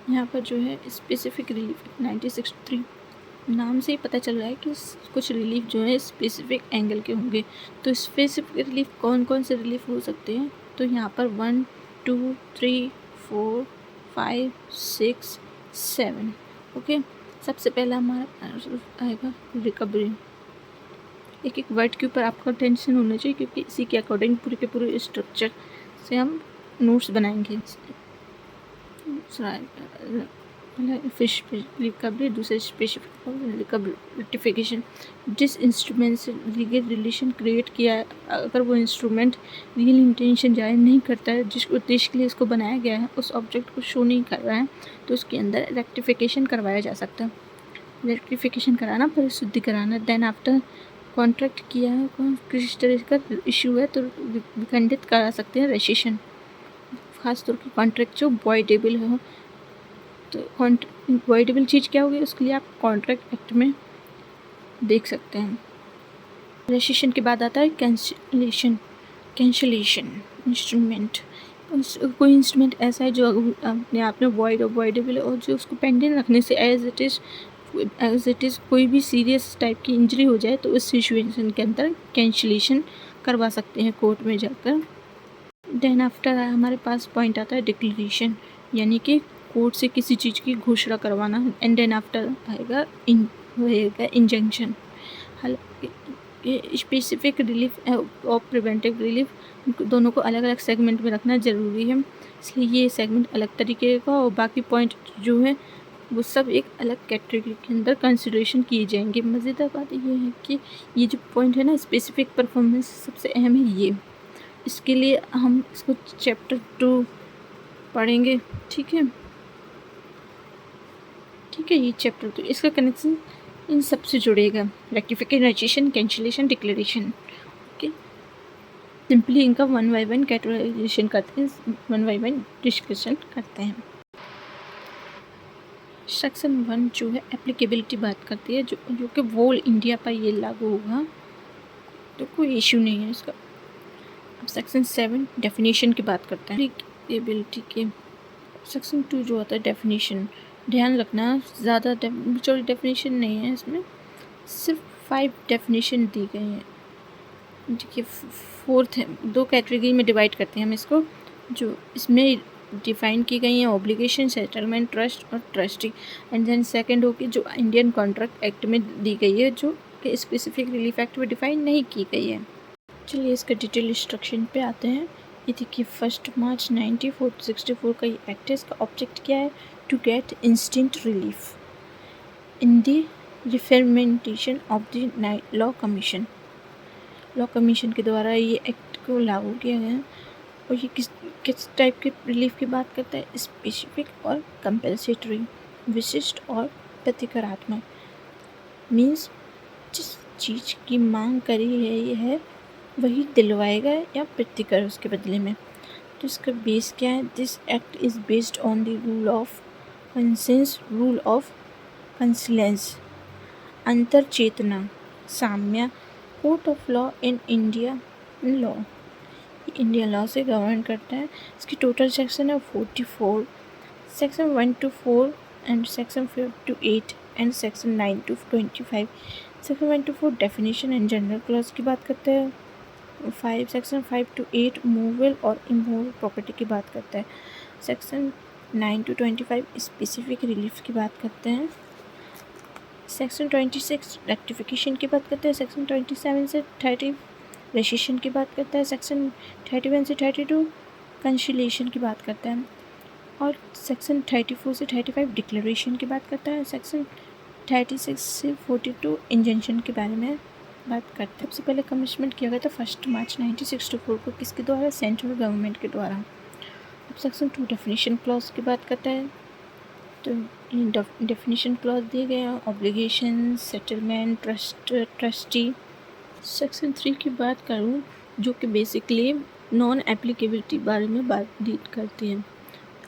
यहाँ पर जो है स्पेसिफिक रिलीफ 1963 नाम से ही पता चल रहा है कि कुछ रिलीफ जो है स्पेसिफिक एंगल के होंगे। तो स्पेसिफिक रिलीफ कौन कौन से रिलीफ हो सकते हैं, तो यहाँ पर 1 2 3 4 5 6 7। ओके, सबसे पहला हमारा आएगा रिकवरी। एक एक वर्ड के ऊपर आपका टेंशन होना चाहिए, क्योंकि इसी के अकॉर्डिंग पूरे के पूरे स्ट्रक्चर से हम नोट्स बनाएंगे। फिश रिकवरी, दूसरे स्पेसिफिक रेक्टिफिकेशन। जिस इंस्ट्रूमेंट से लीगल रिलेशन क्रिएट किया है, अगर वो इंस्ट्रूमेंट रियल इंटेंशन जाहिर नहीं करता है, जिस उद्देश्य के लिए इसको बनाया गया है उस ऑब्जेक्ट को शो नहीं कर रहा है, तो उसके अंदर रेक्टिफिकेशन करवाया जा सकता है। रेक्टिफिकेशन कराना, परिशुद्धि कराना। देन आफ्टर कॉन्ट्रैक्ट किया है, किसी तरह का इशू है तो विखंडित करा सकते हैं रेसिशन। खासतौर पर कॉन्ट्रैक्ट जो वॉइडेबल हो, तो वॉइडेबल चीज़ क्या होगी, उसके लिए आप कॉन्ट्रैक्ट एक्ट में देख सकते हैं। रेसिशन के बाद आता है कैंसिलेशन। इंस्ट्रूमेंट, कोई इंस्ट्रूमेंट ऐसा है जो अपने आप में वॉइड और वॉइडेबल है, और जो उसको पेंडिंग रखने से एज इट इज़ कोई भी सीरियस टाइप की इंजरी हो जाए, तो उस सिचुएशन के अंदर कैंसिलेशन करवा सकते हैं कोर्ट में जाकर। देन आफ्टर हमारे पास पॉइंट आता है डिक्लेरेशन, यानी कि कोर्ट से किसी चीज़ की घोषणा करवाना। एंड देन आफ्टर आएगा इंजंक्शन। स्पेसिफिक रिलीफ और प्रिवेंटिव रिलीफ, दोनों को अलग अलग सेगमेंट में रखना ज़रूरी है, इसलिए ये सेगमेंट अलग तरीके का, और बाकी पॉइंट जो है वो सब एक अलग कैटेगरी के अंदर कंसिडरेशन किए जाएंगे। मज़ेदार बात ये है कि ये जो पॉइंट है ना, स्पेसिफिक परफॉर्मेंस सबसे अहम है ये। इसके लिए हम इसको चैप्टर 2 पढ़ेंगे, ठीक है। ये चैप्टर 2, इसका कनेक्शन इन सब से जुड़ेगा। Rectification, rescission, cancellation, declaration. Okay, simply इनका 1 बाय 1 कैटेगराइजेशन करते हैं, 1 बाय 1 डिस्कशन करते हैं। सेक्शन 1 जो है एप्लीकेबिलिटी बात करती है, जो कि वोल इंडिया पर ये लागू होगा, तो कोई इशू नहीं है इसका। अब सेक्शन 7 डेफिनेशन की बात करते हैं एप्लीकेबिलिटी के। सेक्शन 2 जो होता है डेफिनेशन, ध्यान रखना ज़्यादा चौड़ी डेफिनेशन नहीं है, इसमें सिर्फ 5 डेफिनेशन दी गई हैं। देखिए, 4th है, 2 कैटेगरी में डिवाइड करते हैं हम इसको, जो इसमें डिफाइन की गई हैं ऑब्लिगेशन, सेटलमेंट, ट्रस्ट और ट्रस्टी। एंड देन सेकंड होगी जो इंडियन कॉन्ट्रैक्ट एक्ट में दी गई है, जो कि स्पेसिफिक रिलीफ एक्ट में डिफाइन नहीं की गई है। चलिए इसका डिटेल इंस्ट्रक्शन पे आते हैं। ये देखिए 1 मार्च 1964 का ये एक्ट है। इसका ऑब्जेक्ट क्या है, to get instant relief in the reformation of the law commission. Law commission के द्वारा ये एक्ट को लागू किया गया है, और ये किस टाइप के रिलीफ की बात करता है, स्पेसिफिक और कंपल्सेटरी, विशिष्ट और प्रतिकारात्मक। मीन्स जिस चीज़ की मांग करी है ये है वही दिलवाएगा या प्रतिकर उसके बदले में। तो इसका बेस क्या है, this act is based on the rule of conscience, rule of consilience, अंतर चेतना, साम्य, court of law in India law, Indian law से गवर्न करता है। इसकी टोटल सेक्शन है 44, section 1 to 4 and section 5 to 8 and section 9 to 25। Section 1 to 4 definition and general clause की बात करता है। सेक्शन 5 to 8 मूवेबल और इमूवेबल प्रॉपर्टी की बात करता है। सेक्शन 9 to 25 स्पेसिफिक रिलीफ की बात करते हैं। सेक्शन 26 रेक्टिफिकेशन की बात करते हैं। सेक्शन 27 से 30 रेसिशन की बात करता है। सेक्शन 31 से 32 कंसिलेशन की बात करता है, और सेक्शन 34 से 35 डिक्लेरेशन की बात करता है। सेक्शन 36 से 42 इंजंक्शन के बारे में बात करते हैं। सबसे पहले कमिटमेंट किया गया था 1 मार्च 1964 को, किसके द्वारा, सेंट्रल गवर्नमेंट के द्वारा। अब सेक्शन 2 डेफिनेशन क्लॉज की बात करता है, तो डेफिनेशन क्लॉज दिए गए हैं, ऑब्लिगेशन, सेटलमेंट, ट्रस्टी। सेक्शन 3 की बात करूँ, जो कि बेसिकली नॉन एप्लीकेबिलिटी बारे में बात डील करती है,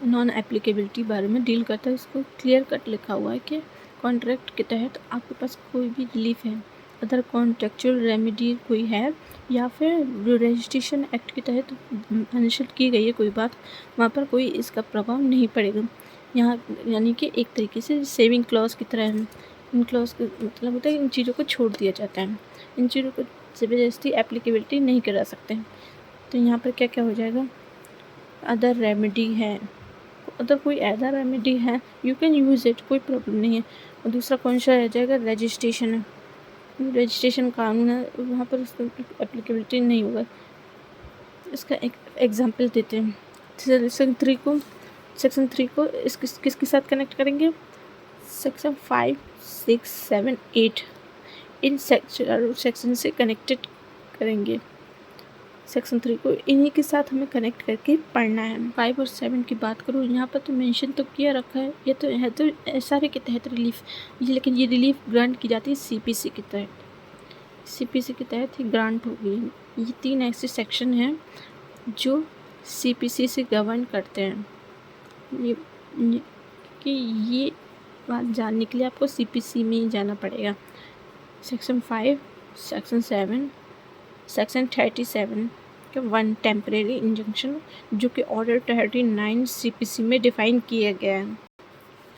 नॉन एप्लीकेबिलिटी बारे में डील करता है। इसको क्लियर कट लिखा हुआ है कि कॉन्ट्रैक्ट के तहत आपके पास कोई भी रिलीफ है, अदर कॉन्ट्रेक्चुअल रेमेडी कोई है, या फिर रजिस्ट्रेशन एक्ट के तहत मेंशन की गई है कोई बात, वहाँ पर कोई इसका प्रभाव नहीं पड़ेगा। यहाँ यानी कि एक तरीके से सेविंग क्लॉज की तरह है। इन क्लॉज का मतलब होता है इन चीज़ों को छोड़ दिया जाता है, इन चीज़ों को ज़बरदस्ती एप्लीकेबिलिटी नहीं करा सकते। तो यहाँ पर क्या क्या हो जाएगा, अदर रेमेडी है, अगर कोई अदर रेमेडी है यू कैन यूज़ इट, कोई प्रॉब्लम नहीं है। और दूसरा कौन सा रह जाएगा, रजिस्ट्रेशन है, रजिस्ट्रेशन कानून है, वहाँ पर उसका एप्लीकेबिलिटी नहीं होगा। इसका एक एग्जांपल देते हैं। सेक्शन 3 को किसके साथ कनेक्ट करेंगे, सेक्शन 5, 6, 7, 8 इन सेक्शन से कनेक्टेड करेंगे। सेक्शन 3 को इन्हीं के साथ हमें कनेक्ट करके पढ़ना है। 5 और 7 की बात करूँ, यहाँ पर तो मेंशन तो किया रखा है, ये तो है तो SRA के तहत रिलीफ, लेकिन ये रिलीफ ग्रांट की जाती है CPC के तहत, CPC के तहत ही ग्रांट होगी। ये 3 ऐसे सेक्शन हैं जो CPC से गवर्न करते हैं। ये बात जानने के लिए आपको CPC में ही जाना पड़ेगा। सेक्शन 5, सेक्शन 7, सेक्शन 37 का 1 टेम्परेरी इंजंक्शन जो कि ऑर्डर 39 CPC में डिफाइन किया गया है।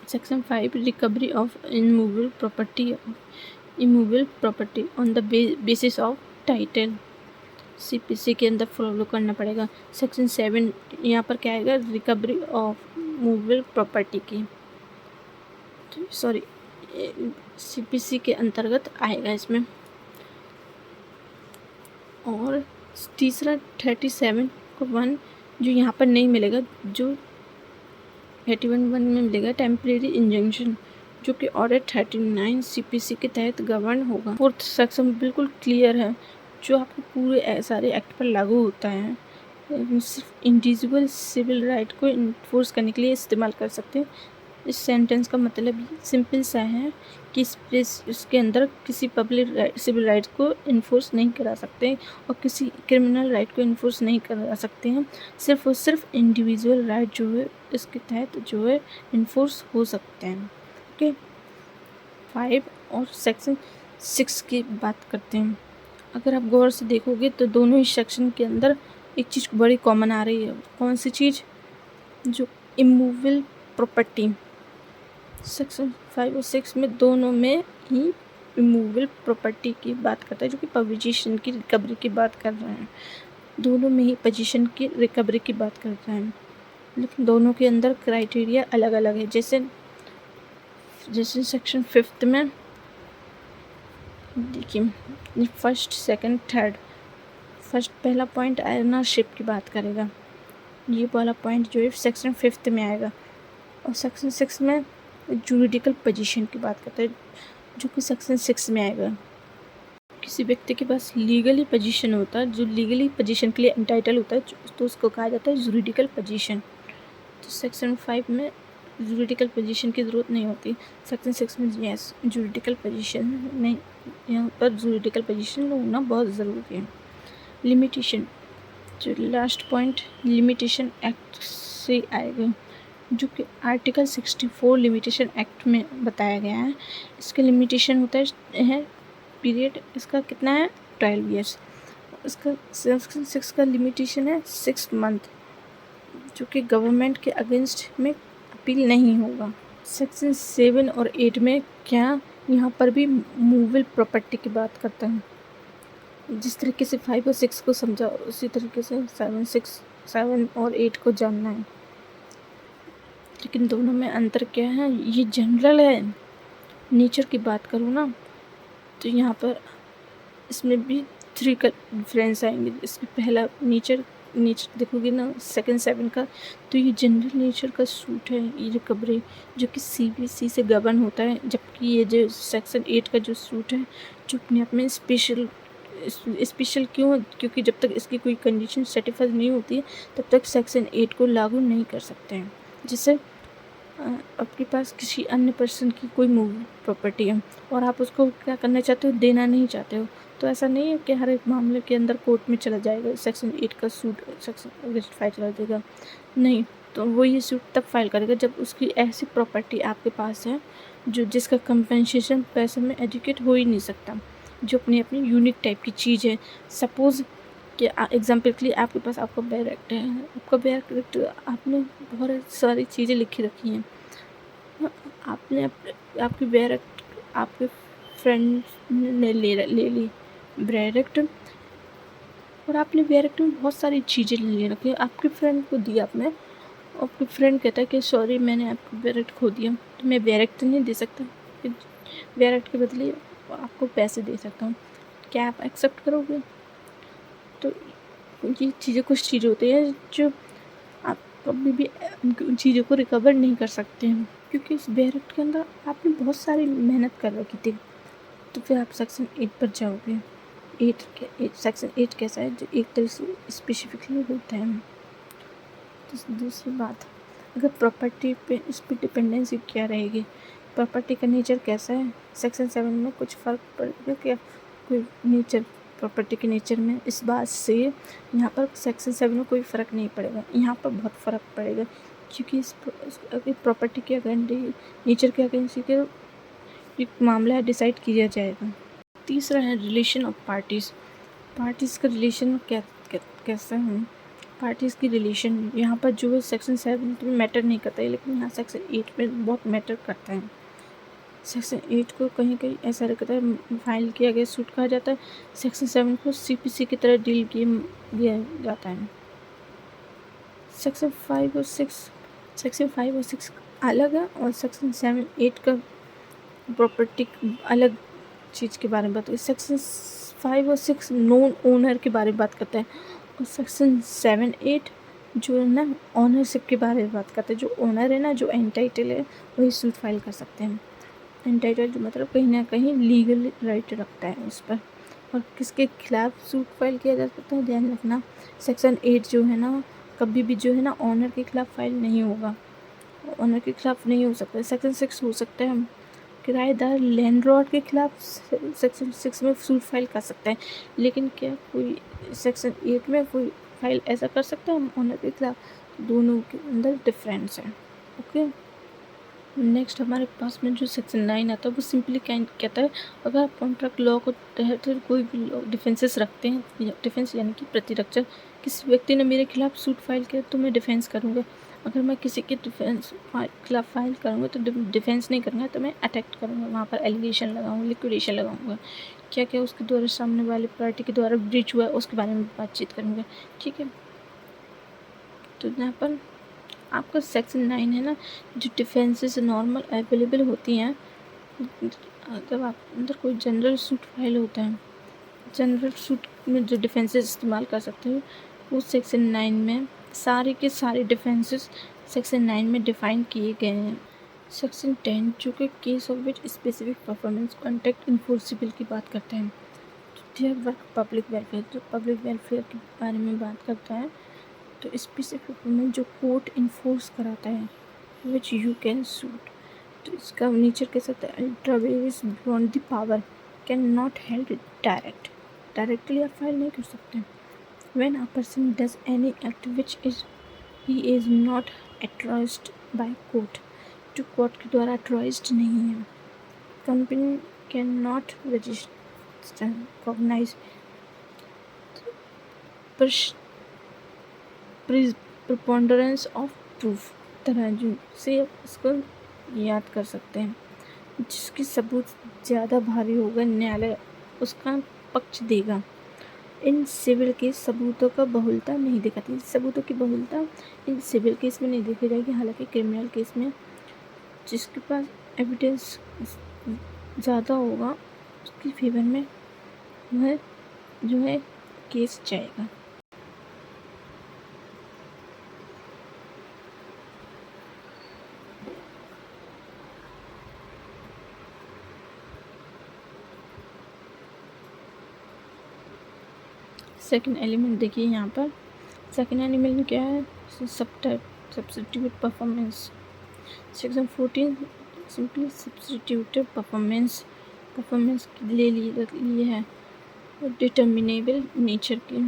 Section 5 recovery of immovable property on the basis of title, CPC के अंदर फॉलो करना पड़ेगा। सेक्शन 7 यहाँ पर क्या आएगा, रिकवरी ऑफ मूवेबल प्रॉपर्टी की, सॉरी CPC के अंतर्गत आएगा इसमें। और तीसरा 37 को 1 जो यहाँ पर नहीं मिलेगा, जो 31(1) में मिलेगा, टेम्परेरी इंजंक्शन जो कि ऑर्डर 39 CPC के तहत गवर्न होगा। 4th सेक्शन बिल्कुल क्लियर है, जो आपको पूरे सारे एक्ट पर लागू होता है, सिर्फ इंडिविजुअल सिविल राइट को इन्फोर्स करने के लिए इस्तेमाल कर सकते हैं। इस सेंटेंस का मतलब सिंपल सा है कि इसके अंदर किसी पब्लिक सिविल राइट को इन्फोर्स नहीं करा सकते और किसी क्रिमिनल राइट को इन्फोर्स नहीं करा सकते हैं। सिर्फ और सिर्फ इंडिविजुअल राइट जो है इसके तहत जो है इन्फोर्स हो सकते हैं। ओके, 5 और सेक्शन 6 की बात करते हैं। अगर आप गौर से देखोगे तो दोनों ही सेक्शन के अंदर एक चीज़ बड़ी कॉमन आ रही है। कौन सी चीज़, जो इमूवेबल प्रॉपर्टी। सेक्शन 5 और 6 में दोनों में ही इमूवेबल प्रॉपर्टी की बात करता है, जो कि पोजीशन की रिकवरी की बात कर रहे हैं। दोनों में ही पोजीशन की रिकवरी की बात कर रहे हैं, लेकिन दोनों के अंदर क्राइटेरिया अलग अलग है। जैसे सेक्शन 5 में देखिए, फर्स्ट, सेकंड, थर्ड। फर्स्ट पहला पॉइंट ओनरशिप की बात करेगा, ये वाला पॉइंट जो है सेक्शन 5 में आएगा। और सेक्शन 6 में जुरिडिकल पोजीशन की बात करता है, जो कि सेक्शन 6 में आएगा। किसी व्यक्ति के पास लीगली पोजीशन होता है, जो लीगली पोजीशन के लिए एंटाइटल होता है, तो उसको कहा जाता है जुरिडिकल पोजीशन। तो सेक्शन 5 में जुरिडिकल पोजीशन की ज़रूरत नहीं होती, सेक्शन 6 में यस जुरिडिकल पोजीशन नहीं, यहाँ पर जुरिडिकल पोजीशन होना बहुत ज़रूरी है। लिमिटेशन, जो लास्ट पॉइंट लिमिटेशन एक्ट से आएगा, जो कि आर्टिकल 64 लिमिटेशन एक्ट में बताया गया है। इसका लिमिटेशन होता है पीरियड, इसका कितना है 12 ईयर्स। इसका सेक्शन 6 का लिमिटेशन है 6 मंथ, जो कि गवर्नमेंट के अगेंस्ट में अपील नहीं होगा। सेक्शन 7 और 8 में क्या, यहाँ पर भी मूवेबल प्रॉपर्टी की बात करता है। जिस तरीके से 5 और 6 को समझा, उसी तरीके से 7 और 8 को जानना है। लेकिन दोनों में अंतर क्या है, ये जनरल है। नेचर की बात करूँ ना, तो यहाँ पर इसमें भी 3 का डिफरेंस आएंगे। इसमें पहला नेचर देखोगे ना सेकंड 7 का, तो ये जनरल नेचर का सूट है, ये रिकवरी जो कि CPC से गवर्न होता है, जबकि ये जो सेक्शन 8 का जो सूट है, जो अपने आप में स्पेशल क्यों, क्योंकि जब तक इसकी कोई कंडीशन सेटिस्फाई नहीं होती है तब तक सेक्शन 8 को लागू नहीं कर सकते हैं। जैसे आपके पास किसी अन्य पर्सन की कोई मूवेबल प्रॉपर्टी है और आप उसको क्या करना चाहते हो, देना नहीं चाहते हो, तो ऐसा नहीं है कि हर एक मामले के अंदर कोर्ट में चला जाएगा, सेक्शन 8 का सूट सेक्शन अगेंस्ट फाइल चला देगा, नहीं। तो वो ये सूट तब फाइल करेगा जब उसकी ऐसी प्रॉपर्टी आपके पास है जिसका कंपनसेशन पैसे में एजुकेट हो ही नहीं सकता, जो अपनी यूनिक टाइप की चीज़ है। सपोज़ कि एग्जाम्पल के लिए आपके पास आपका बेयर एक्ट है, आपका बेयर एक्ट आपने बहुत सारी चीज़ें लिखी रखी हैं, आपने आपकी बैरक आपके फ्रेंड ने ले ली बैरक, और आपने बैरक में बहुत सारी चीज़ें ले रखी, आपके फ्रेंड को दिया आपने, आपके फ्रेंड कहता है कि सॉरी मैंने आपको बैरक खो दिया, तो मैं बैरक तो नहीं दे सकता, बैरक के बदले आपको पैसे दे सकता हूँ, क्या आप एक्सेप्ट करोगे? तो ये चीज़ें कुछ चीज़ें होती हैं जो आप कभी भी उन चीज़ों को रिकवर नहीं कर सकते हैं, क्योंकि इस बैरक के अंदर आपने बहुत सारी मेहनत कर रखी थी। तो फिर आप सेक्शन 8 पर जाओगे। सेक्शन 8 कैसा है, जो एक तरह से स्पेसिफिकली होता है। तो दूसरी बात, अगर प्रॉपर्टी पे इस पर डिपेंडेंसी क्या रहेगी, प्रॉपर्टी का नेचर कैसा है, सेक्शन 7 में कुछ फ़र्क पड़ेगा क्या? कोई नेचर प्रॉपर्टी के नेचर में, इस बात से यहाँ पर सेक्शन 7 में कोई फ़र्क नहीं पड़ेगा, यहाँ पर बहुत फ़र्क पड़ेगा, क्योंकि इस प्रॉपर्टी के अगेंस्ट नेचर के अगेंस्ट के एक मामला डिसाइड किया जाएगा। तीसरा है रिलेशन ऑफ पार्टीज़। पार्टीज़ का रिलेशन कैसा है, पार्टीज़ की रिलेशन यहाँ पर जो है सेक्शन 7 में मैटर नहीं करता है, लेकिन यहाँ सेक्शन 8 में बहुत मैटर करता है। सेक्शन 8 को कहीं कहीं ऐसा लगता है फाइल किया गया सूट कहा जाता है, सेक्शन 7 को CPC की तरह डील किया जाता है। सेक्शन 5 और 6 अलग है, और सेक्शन 7 8 का प्रॉपर्टी अलग चीज़ के बारे में बात है। सेक्शन 5 और 6 नॉन ओनर के बारे में बात करता है, और सेक्शन 7 8 जो है ना ऑनरशिप के बारे में बात करते हैं। जो ओनर है ना, जो एंटाइटल है, वही सूट फाइल कर सकते हैं। एंटाइटल जो मतलब कहीं ना कहीं लीगल राइट रखता है उस पर, और किसके खिलाफ सूट फाइल किया जा सकता है, ध्यान रखना। सेक्शन 8 जो है ना, कभी भी जो है ना ऑनर के खिलाफ फाइल नहीं होगा, ऑनर के खिलाफ नहीं हो सकता। सेक्शन 6 हो सकता है, किराएदार लैंडलॉर्ड के खिलाफ सेक्शन 6 में सूट फाइल कर सकते हैं, लेकिन क्या कोई सेक्शन 8 में कोई फाइल ऐसा कर सकता है ऑनर के खिलाफ? दोनों के अंदर डिफरेंस है। ओके, नेक्स्ट हमारे पास में जो सेक्शन 9 आता है वो सिंपली कहता है, अगर आप कॉन्ट्रैक्ट लॉ को तहत कोई भी डिफेंसेस रखते हैं, डिफेंस यानी कि प्रतिरक्षा, किसी व्यक्ति ने मेरे खिलाफ सूट फाइल किया तो मैं डिफेंस करूँगा। अगर मैं किसी के खिलाफ फाइल करूँगा तो डिफेंस नहीं करूँगा, तो मैं अटैक करूँगा, वहाँ पर एलिगेशन लगाऊँगा, लिक्विडेशन लगाऊँगा, क्या क्या उसके द्वारा सामने वाले पार्टी के द्वारा ब्रीच हुआ है उसके बारे में बातचीत करूँगा। ठीक है, तो यहाँ पर आपका सेक्शन 9 है ना, जो डिफेंसेस नॉर्मल अवेलेबल होती हैं, जब आप अंदर कोई जनरल सूट फाइल होता है, जनरल सूट में जो डिफेंसेस इस्तेमाल कर सकते हैं वो सेक्शन 9 में सारे के सारे डिफेंसेस सेक्शन 9 में डिफाइन किए गए हैं। सेक्शन 10 जो कि case of which specific performance contract enforceable की बात करते हैं। डियर वर्क पब्लिक वेलफेयर, जो पब्लिक वेलफेयर के बारे में बात करता है, तो स्पेसिफिक में जो कोर्ट इन्फोर्स कराता है विच यू कैन सूट, तो इसका नेचर कैसा होता है, ultra vires beyond the power, can not held directly आप फाइल नहीं कर सकते। When a person does any act which is he is not authorised by court, जो कोर्ट के द्वारा अथॉराइज्ड नहीं है। Company can not register cognise preponderance of proof, तराजू से इसको याद कर सकते हैं। जिसकी सबूत ज़्यादा भारी होगा न्यायालय उसका पक्ष देगा। इन सिविल केस सबूतों का बहुलता नहीं दिखाती, सबूतों की बहुलता इन सिविल केस में नहीं देखी जाएगी, हालांकि क्रिमिनल केस में जिसके पास एविडेंस ज़्यादा होगा उसके फेवर में वह जो है केस जाएगा। सेकंड एलिमेंट देखिए यहाँ पर, सेकंड एलिमेंट क्या है, substitute performance. Section 14 simply substituted performance के लिए है, डिटर्मिनेबल नेचर की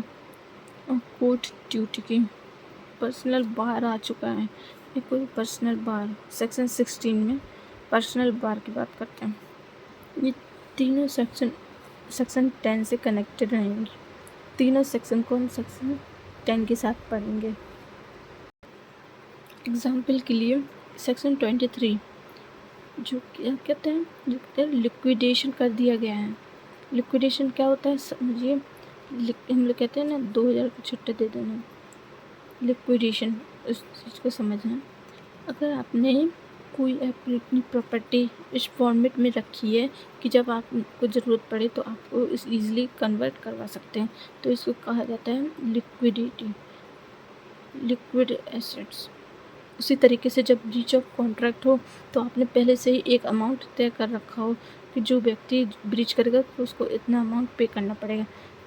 और कोर्ट ड्यूटी की। पर्सनल बार आ चुका है, ये कोई पर्सनल बार सेक्शन 16 में पर्सनल बार की बात करते हैं। ये तीनों सेक्शन 10 से कनेक्टेड रहेंगे, तीनों सेक्शन को हम सेक्शन 10 के साथ पढ़ेंगे। एग्जाम्पल के लिए सेक्शन 23 जो क्या कहते हैं, जो कहते हैं लिक्विडेशन कर दिया गया है। लिक्विडेशन क्या होता है समझिए, हम लोग कहते हैं ना 2000 को छुट्टे दे देना, लिक्विडेशन उस चीज़ को समझना। अगर आपने कोई अपनी प्रॉपर्टी इस फॉर्मेट में रखी है कि जब आपको ज़रूरत पड़े तो आपको इस ईज़िली कन्वर्ट करवा सकते हैं, तो इसको कहा जाता है लिक्विडिटी, लिक्विड एसेट्स। उसी तरीके से जब ब्रीच ऑफ कॉन्ट्रैक्ट हो तो आपने पहले से ही एक अमाउंट तय कर रखा हो कि जो व्यक्ति ब्रीच करेगा तो उसको इतना अमाउंट पे करना पड़ेगा,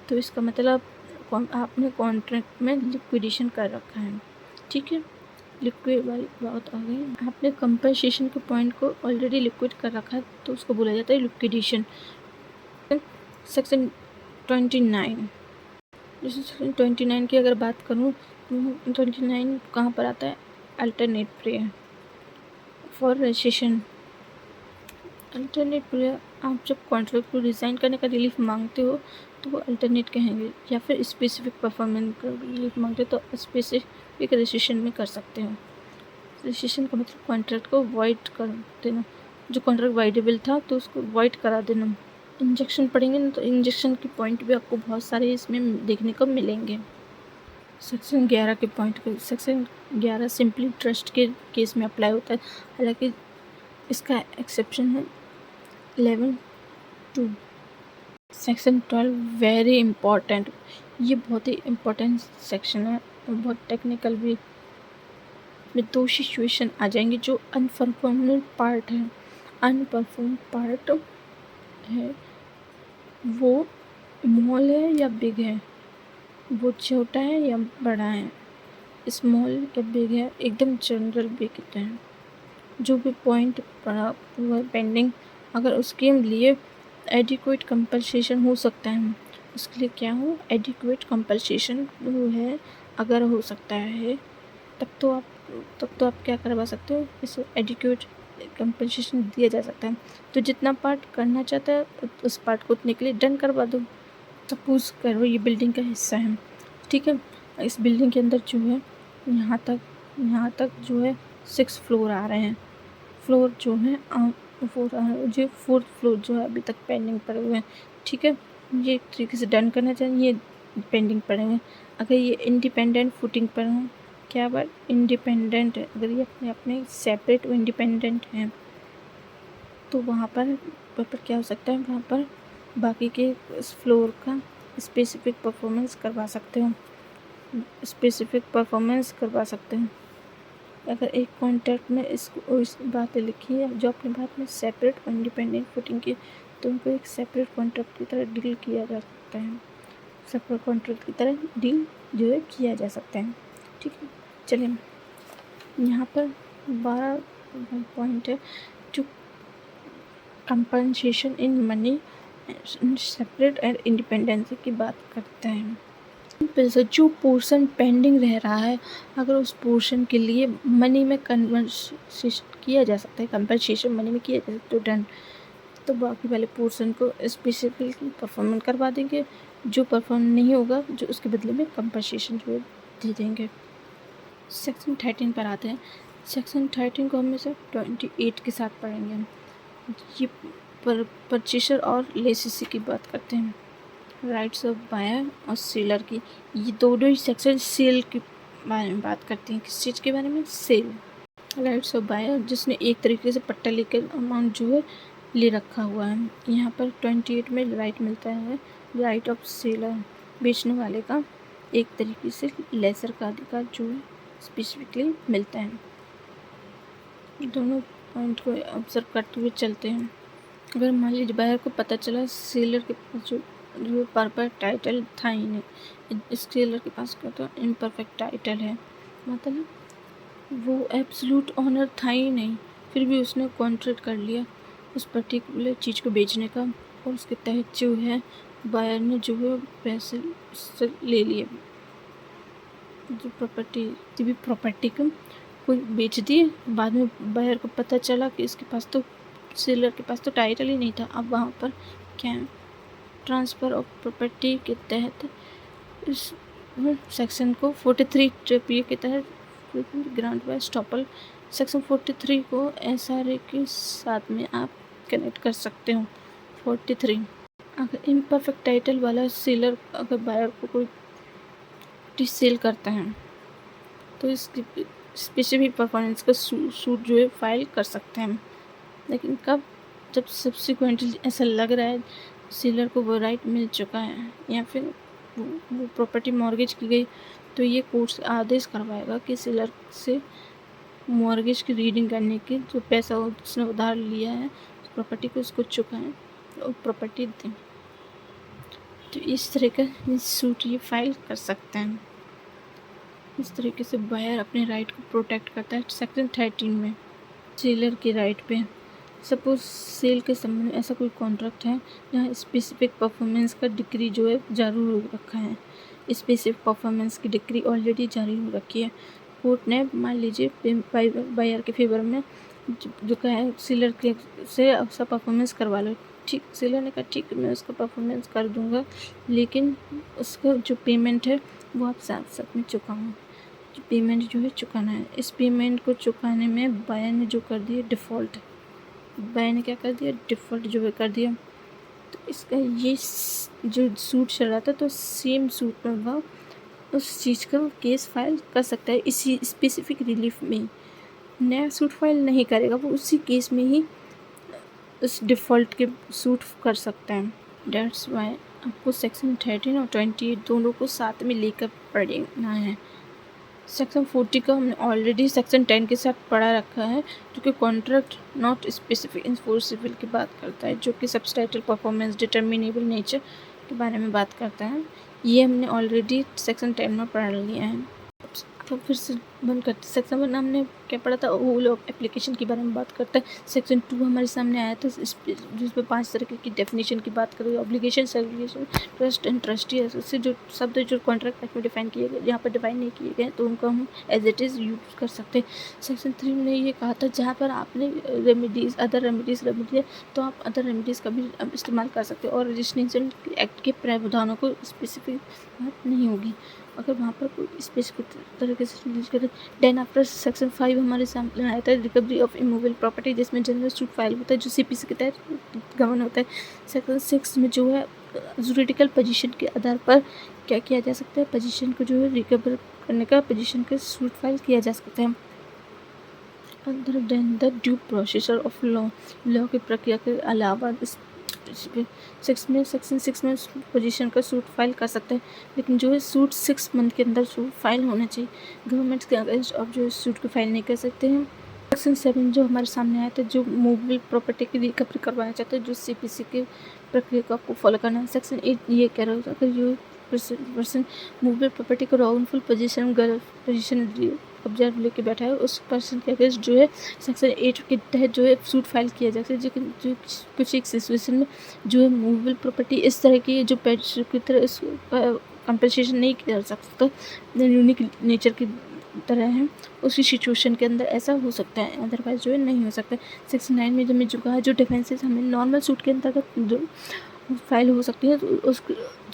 तो इसका मतलब आपने कॉन्ट्रैक्ट में लिक्विडेशन कर रखा है। ठीक है, लिक्विड वाली बात आ गई। आपने कंपनसेशन के पॉइंट को ऑलरेडी लिक्विड कर रखा है तो उसको बोला जाता है लिक्विडेशन। सेक्शन 29, जैसे सेक्शन 29 की अगर बात करूँ तो 29 कहाँ पर आता है, alternate prayer for registration. Alternate prayer, आप जब कॉन्ट्रैक्ट को रिज़ाइन करने का रिलीफ मांगते हो तो वो अल्टरनेट कहेंगे, या फिर स्पेसिफिक परफॉर्मेंस का रिलीफ मांगते हो तो स्पेसिफिक रजिस्ट्रेशन में कर सकते हो। रजिस्ट्रेशन का मतलब कॉन्ट्रैक्ट को वॉइड कर देना, जो कॉन्ट्रैक्ट वाइडेबल था तो उसको वॉइड करा देना। इंजेक्शन पढ़ेंगे ना तो इंजेक्शन के पॉइंट भी आपको बहुत सारे इसमें देखने को मिलेंगे। सेक्शन 11 के पॉइंट को, सेक्शन 11 सिंपली ट्रस्ट के केस में अप्लाई होता है, हालांकि इसका एक्सेप्शन है 11(2). सेक्शन 12 वेरी इम्पॉर्टेंट, ये बहुत ही इम्पोर्टेंट सेक्शन है और बहुत टेक्निकल भी। में दो सिचुएशन आ जाएंगे जो अनपरफॉर्म पार्ट है, अनपरफॉर्म पार्ट है वो स्मॉल है या बिग है, वो छोटा है या बड़ा है, स्मॉल या बिग है, एकदम जनरल भी कहते हैं। जो भी पॉइंट पड़ा हुआ है पेंडिंग, अगर उसके लिए एडिक्वेट कंपनसेशन हो सकता है, उसके लिए क्या हो, एडिक्वेट कंपनसेशन जो है अगर हो सकता है तब तो आप क्या करवा सकते हो, इसे एडिक्वेट कंपनसेशन दिया जा सकता है। तो जितना पार्ट करना चाहता है उस पार्ट को उतने के लिए डन करवा दो। सपोज करो ये बिल्डिंग का हिस्सा है, ठीक है, इस बिल्डिंग के अंदर जो है यहाँ तक जो है 6 फ्लोर आ रहे हैं, फ्लोर जो है जो 4th फ्लोर जो है अभी तक पेंडिंग पड़े हुए हैं। ठीक है, ये एक तरीके से डन करना चाहिए, ये पेंडिंग पड़े हुए हैं। अगर ये इंडिपेंडेंट फुटिंग पर हों, क्या बात इंडिपेंडेंट है, अगर ये अपने सेपरेट और इंडिपेंडेंट हैं तो वहाँ पर क्या हो सकता है, वहाँ पर बाकी के इस फ्लोर का स्पेसिफिक परफॉर्मेंस करवा सकते हो, स्पेसिफिक परफॉर्मेंस करवा सकते हैं। अगर एक कॉन्ट्रैक्ट में इसको इस बातें लिखी है जो अपनी बात में सेपरेट और इंडिपेंडेंट फुटिंग की, तो उनको एक सेपरेट कॉन्ट्रैक्ट की तरह डील किया जा सकता है, सेपरेट कॉन्ट्रैक्ट की तरह डील जो है किया जा सकता है। ठीक है, चलिए यहाँ पर 12 पॉइंट है जो compensation in money separate and independency की बात करते हैं। पैसा जो पोर्शन पेंडिंग रह रहा है, अगर उस पोर्शन के लिए मनी में कन्वर्सेशन किया जा सकता है, कंपनसेशन मनी में किया जा सकता है, तो डन, तो बाकी वाले पोर्शन को स्पेसिफिकली परफॉर्म करवा देंगे, जो परफॉर्म नहीं होगा जो उसके बदले में कंपनसेशन जो दे देंगे। सेक्शन 13 पर आते हैं। सेक्शन 13 को हमेशा 28 के साथ पढ़ेंगे। ये परचेसर और लेसेसी की बात करते हैं, राइट्स ऑफ बायर और सेलर की। ये दोनों ही सेक्शन सेल के बारे में बात करती हैं। किस चीज़ के बारे में, सेल। राइट्स ऑफ बायर, जिसने एक तरीके से पट्टा लेकर अमाउंट जो है ले रखा हुआ है। यहाँ पर 28 में राइट मिलता है, राइट ऑफ सेलर, बेचने वाले का एक तरीके से लेसर का अधिकार जो है स्पेसिफिकली मिलता है। दोनों पॉइंट को ऑब्जर्व करते हुए चलते हैं। अगर मान लीजिए बायर को पता चला सेलर के पास जो परफेक्ट टाइटल था ही नहीं, इस सेलर के पास क्या था, इम्परफेक्ट टाइटल है, मतलब वो एब्सोल्यूट ऑनर था ही नहीं, फिर भी उसने कॉन्ट्रैक्ट कर लिया उस पर्टिकुलर चीज़ को बेचने का, और उसके तहत जो है बायर ने जो है पैसे उससे ले लिए, जो प्रॉपर्टी को कोई बेच दिए। बाद में बायर को पता चला कि इसके पास तो सेलर के पास तो टाइटल ही नहीं था। अब वहाँ पर क्या है, ट्रांसफ़र ऑफ प्रॉपर्टी के तहत इस सेक्शन को 43 ट्रिपिए के तहत ग्रांट बाय स्टॉपल सेक्शन 43 को SRA के साथ में आप कनेक्ट कर सकते हो। 43, अगर इम्परफेक्ट टाइटल वाला सेलर अगर बायर को कोई सेल करता है तो इसकी स्पेसिफिक परफॉर्मेंस का सूट जो है फाइल कर सकते हैं। लेकिन कब? जब सब्सिक्वेंटली ऐसा लग रहा है सेलर को वो राइट मिल चुका है या फिर वो प्रॉपर्टी मॉर्गेज की गई, तो ये कोर्ट से आदेश करवाएगा कि सेलर से मॉर्गेज की रीडिंग करने की जो पैसा उसने उधार लिया है उस प्रॉपर्टी को उसको चुकाएं और प्रॉपर्टी दें। तो इस तरह का सूट ये फाइल कर सकते हैं। इस तरीके से बायर अपने राइट को प्रोटेक्ट करता है। सेक्शन 13 में सेलर के राइट पे सपोज सेल के संबंध में ऐसा कोई कॉन्ट्रैक्ट है जहाँ स्पेसिफिक परफॉर्मेंस का डिग्री जो है जारी हो रखा है, स्पेसिफिक परफॉर्मेंस की डिग्री ऑलरेडी जारी हो रखी है। कोर्ट ने मान लीजिए बायर के फेवर में जो कहा है सेलर के से उसका परफॉर्मेंस करवा लो। ठीक, सेलर ने कहा ठीक मैं उसका परफॉर्मेंस कर दूंगा, लेकिन उसका जो पेमेंट है वो आप साथ साथ में चुकाऊँ। जो पेमेंट जो है चुकाना है। इस पेमेंट को चुकाने में बायर ने जो कर दिया डिफ़ॉल्ट, बायर ने क्या कर दिया डिफ़ॉल्ट जो है कर दिया। तो इसका ये जो सूट चल रहा था तो सेम सूट में वह उस चीज़ का केस फाइल कर सकता है। इसी स्पेसिफिक रिलीफ में नया सूट फाइल नहीं करेगा, वो उसी केस में ही उस डिफ़ॉल्ट के सूट कर सकता है। डेट्स वाई आपको सेक्शन 13 और 28 दोनों को साथ में लेकर पढ़ना है। सेक्शन 40 का हमने ऑलरेडी सेक्शन 10 के साथ पढ़ा रखा है, जो कि कॉन्ट्रैक्ट नॉट स्पेसिफिक इन्फोर्सेबल की बात करता है, जो कि सबटाइटल परफॉर्मेंस डिटर्मिनेबल नेचर के बारे में बात करता है। ये हमने ऑलरेडी सेक्शन 10 में पढ़ लिया है। तो फिर से बंद करते। सेक्शन 1 हमने क्या पढ़ा था, होल ऑफ एप्लीकेशन के बारे में बात करता है। सेक्शन 2 हमारे सामने आया था जिसमें 5 तरह की डेफिनेशन की बात करें, obligation, segregation, trust and trustee. उससे जो शब्द जो कॉन्ट्रैक्ट एक्ट में डिफाइन किए गए, यहाँ पर डिफाइन नहीं किए गए तो उनको हम एज इट इज़ यूज कर सकते हैं। सेक्शन 3 में ये कहा था जहाँ पर आपने रेमिडीज़ अदर रेमिडीज़ है तो आप अदर रेमिडीज़ का भी इस्तेमाल कर सकते हैं और रजिस्ट्रेशन एक्ट के प्रावधानों को स्पेसिफिक बात नहीं होगी अगर वहाँ पर कोई स्पेसिफिक तरीके से रिलीज करें। देन आफ्टर सेक्शन 5 हमारे सामने आया था रिकवरी ऑफ इमूवेबल प्रॉपर्टी, जिसमें जनरल सूट फाइल होता है जो CPC के तहत गवर्न होता है। सेक्शन 6 में जो है जूरिडिकल पोजीशन के आधार पर क्या किया जा सकता है, पोजीशन को जो है रिकवर करने का पोजीशन के सूट फाइल किया जा सकता है। अंदर then the due processor of law की प्रक्रिया के अलावा सेक्शन 6 में पोजीशन का सूट फाइल कर सकते हैं, लेकिन जो है सूट 6 मंथ के अंदर सूट फाइल होना चाहिए। गवर्नमेंट के अगेंस्ट आप जो सूट को फाइल नहीं कर सकते हैं। सेक्शन 7 जो हमारे सामने आया था, जो मूवेबल प्रॉपर्टी की रिकवरी करवाना चाहते हैं, जो CPC की प्रक्रिया को आपको फॉलो करना है। सेक्शन 8 ये कह रहा होता है जो पर्सन मूवेबल प्रॉपर्टी को रॉन्गफुल पोजीशन ऑब्जर्व लेके बैठा है उस पर्सन के अगेंस्ट जो है सेक्शन 8 के तहत जो है सूट फाइल किया जा सकता है। जो कुछ एक सिचुएशन में जो है मूवेबल प्रॉपर्टी इस तरह की जो पेट्स की तरह इस कंपनसेशन नहीं किया जा सकता, यूनिक नेचर की तरह है, उसी सिचुएशन के अंदर ऐसा हो सकता है, अदरवाइज जो है नहीं हो सकता। सेक्शन 9 में जो मैं जो कहा जो डिफेंसेस हमें नॉर्मल सूट के अंतर्गत जो फाइल हो सकती है तो उस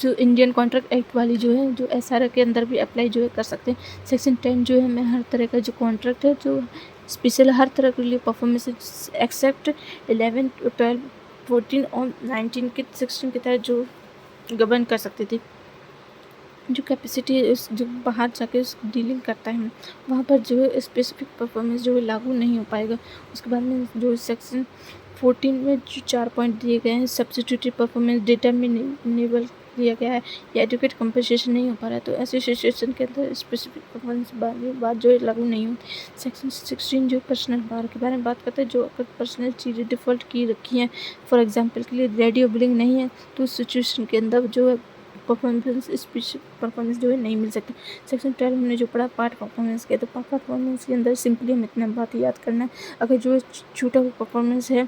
जो इंडियन कॉन्ट्रैक्ट एक्ट वाली जो है जो SRA के अंदर भी अप्लाई जो है कर सकते हैं। सेक्शन 10 जो है हमें हर तरह का जो कॉन्ट्रैक्ट है जो स्पेशल हर तरह के लिए परफॉर्मेंस एक्सेप्ट 11, 12, 14 और 19 के 16 के तहत जो गवर्न कर सकते थे। जो कैपेसिटी है उस जो बाहर जाके उस डीलिंग करता है वहाँ पर जो है स्पेसिफिक परफॉर्मेंस जो है लागू नहीं हो पाएगा। उसके बाद में जो सेक्शन 14 में जो 4 पॉइंट दिए गए हैं, सब्स्टिट्यूटिव परफॉर्मेंस डिटर्मिनेबल दिया गया है या एडुकेट कंपनसेशन नहीं हो पा रहा है तो ऐसी सिचुएशन के अंदर स्पेसिफिक परफॉर्मेंस बात जो है लागू नहीं होती। सेक्शन 16 जो पर्सनल बार के बारे में बात करता है, जो अगर पर्सनल चीज़ें डिफ़ॉल्ट की रखी हैं, फॉर एग्जांपल के लिए रेडियो बिलिंग नहीं है तो उस सिचुएशन के अंदर जो है परफॉर्मेंस जो है नहीं मिल सकती। सेक्शन 12 हमने जो पढ़ा पार्ट परफॉर्मेंस के, तो पार्ट परफॉर्मेंस के अंदर सिंपली हमें इतना बात याद करना है, अगर जो छोटा परफॉर्मेंस है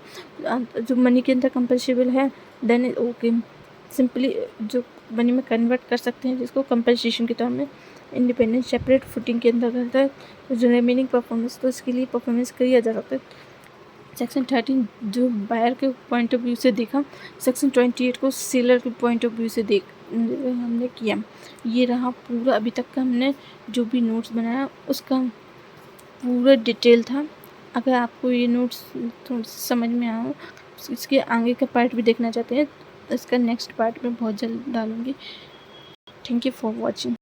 जो मनी के अंदर कंपल्सेबल है देन ओके सिंपली जो मनी में कन्वर्ट कर सकते हैं, जिसको कंपनसेशन के तौर में इंडिपेंडेंट सेपरेट फुटिंग के अंदर करता है। तो जो रिमेनिंग परफॉर्मेंस तो इसके लिए परफॉर्मेंस किया जा सकता है। सेक्शन 13 जो बायर के पॉइंट ऑफ व्यू से देखा, सेक्शन 28 को सेलर के पॉइंट ऑफ व्यू से हमने किया। ये रहा पूरा अभी तक का हमने जो भी नोट्स बनाया उसका पूरा डिटेल था। अगर आपको ये नोट्स थोड़ा समझ में आया, इसके आगे का पार्ट भी देखना चाहते हैं, इसका नेक्स्ट पार्ट मैं बहुत जल्द डालूँगी। Thank you for watching.